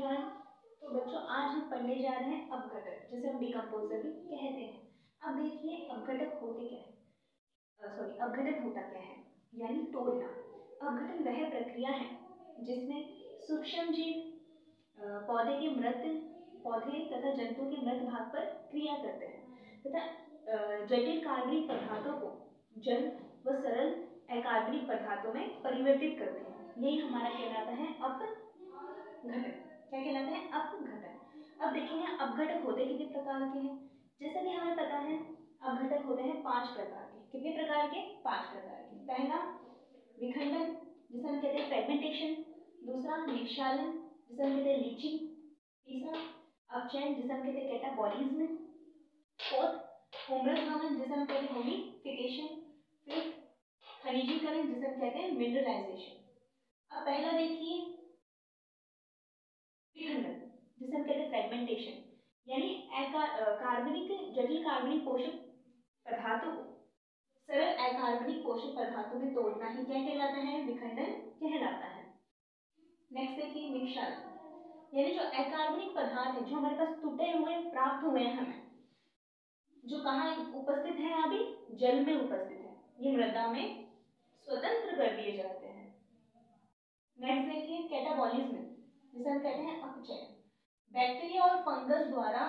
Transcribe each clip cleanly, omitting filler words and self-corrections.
Everyone. तो बच्चों आज हम पढ़ने जा रहे हैं अपघटक, जिसे हम डिकम्पोजर भी कहते हैं। अब देखिए अपघटक होते क्या है, अपघटन होता क्या है, यानी तोड़ना। अपघटन वह प्रक्रिया है जिसमें सूक्ष्म जीव पौधे के मृत पौधे तथा जंतु के मृत भाग पर क्रिया करते हैं तथा जटिल कार्बनिक पदार्थों को जल व सरल अकार्बनिक पदार्थों में परिवर्तित करते हैं। यही हमारा कहलाता है अपघटन। क्या कहलाता है? अपघटन। अब देखेंगे अपघटक होते कितने प्रकार के हैं। जैसा कि हमें पता है अपघटक होते हैं 5 प्रकार के। कितने प्रकार के? 5 प्रकार के। पहला विखंडन, जिसे हम कहते हैं फ्रेगमेंटेशन। दूसरा निक्षालन, जिसे हम कहते हैं लीचिंग। तीसरा अपचयन, जिसे हम कहते हैं कैटाबॉलिज्म। फोर्थ होमरस भवन, जिसे हम कहते हैं होमिफिकेशन। फिफ्थ खनिजीकरण, जिसे हम कहते हैं मिनरलाइजेशन। अब पहला देखिए विखंडन, जिसे हम कहते हैं फ्रेगमेंटेशन, यानी कार्बनिक जटिल कार्बनिक पोषक पदार्थों को सरल अकार्बनिक पोषक पदार्थों में तोड़ना ही क्या कहलाता है? विखंडन कहलाता है। नेक्स्ट देखिए निक्षालन, यानी जो अकार्बनिक पदार्थ है जो हमारे पास टूटे हुए प्राप्त हुए हैं हमें, जो कहाँ उपस्थित है? अभी जल में उपस्थित है, ये मृदा में स्वतंत्र कर दिए जाते हैं। नेक्स्ट देखिए कैटाबॉलिज्म, जिसे हम कहते हैं अपचयन। बैक्टीरिया और फंगस द्वारा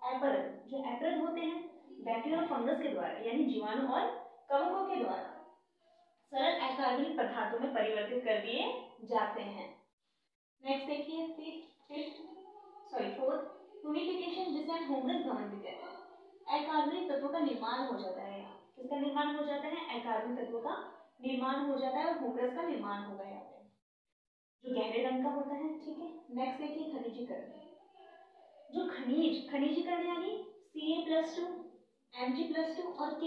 अपरद, जो अपरद होते हैं बैक्टीरिया और फंगस के द्वारा, यानी जीवाणु और कवकों के द्वारा सरल अकार्बनिक पदार्थों में परिवर्तित कर दिए जाते हैं। नेक्स्ट देखिए फोर्थ ह्यूमिफिकेशन, जिसे हम होमरस भवन भी कहते हैं। अकार्बनिक तत्वों का निर्माण हो जाता है। यहाँ किसका निर्माण हो जाता है? अकार्बनिक तत्वों का निर्माण हो जाता है और होमरस का निर्माण होगा यहाँ पे, जो गहरे रंग का होता है। ठीक है। नेक्स्ट देखिए खनिजीकरण। जो खनिजीकरण यानी Ca+2 Mg+2 और K+,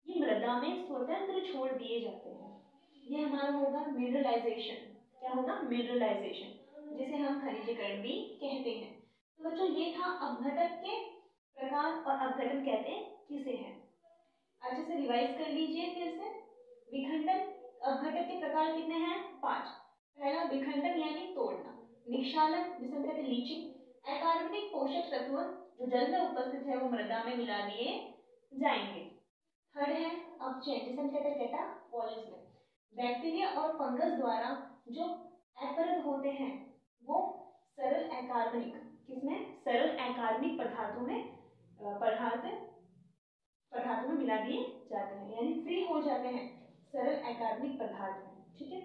ये मृदा में स्वतंत्र छोड़ दिए जाते हैं। ये हमारा होगा मिनरलाइजेशन। क्या होगा? मिनरलाइजेशन, जिसे हम खनिजीकरण भी कहते हैं। तो बच्चों ये था अपघटक के प्रकार और अपघटन कहते किसे हैं। अच्छे से रिवाइज कर लीजिए फिर से। विखंडन, अपघटक के प्रकार कितने हैं? 5। पहला विखंडन यानी तोड़ना। निक्षालन, जिसे हम कहते हैं लीचिंग, अकार्बनिक पोषक तत्व जो जल में उपस्थित है वो मृदा में मिला दिए जाएंगे। थर्ड है अपचयन, जिसे हम कहते हैं कैटाबॉलिज्म। बैक्टीरिया और फंगस द्वारा जो अपरद होते हैं वो सरल अकार्बनिक, किसमें? सरल अकार्बनिक पदार्थों में मिला दिए जाते हैं, यानी फ्री हो जाते हैं सरल अकार्बनिक पदार्थ में। ठीक है।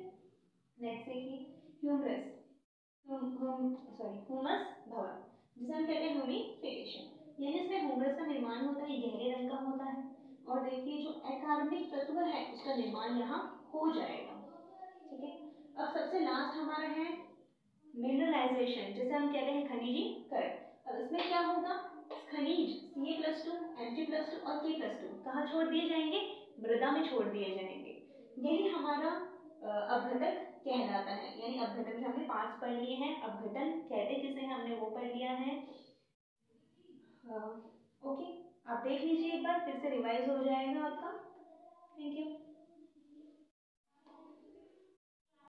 नेक्स्ट देखिए ह्यूमरस ह्यूमस भवन, जिसे हम कहते हैं ह्यूमिफिकेशन, यानी इसमें ह्यूमरस का निर्माण होता है, गहरे रंग का होता है। और देखिए जो अकार्बनिक तत्व है उसका निर्माण यहाँ हो जाएगा। ठीक है। अब सबसे लास्ट हमारा है मिनरलाइजेशन, जिसे हम कहते हैं खनिजीकरण। अब इसमें क्या होगा? खनिज Ca+2 Mg+2 और K+2 कहाँ छोड़ दिए जाएंगे? मृदा में छोड़ दिए जाएंगे। यही हमारा अपघटक कहलाता है। यानी अपघटन के हमने 5 पढ़ लिए हैं। अपघटन कहते किसे हैं हमने वो पढ़ लिया है। ओके, आप देख लीजिए एक बार, फिर से रिवाइज हो जाएगा आपका। Thank you.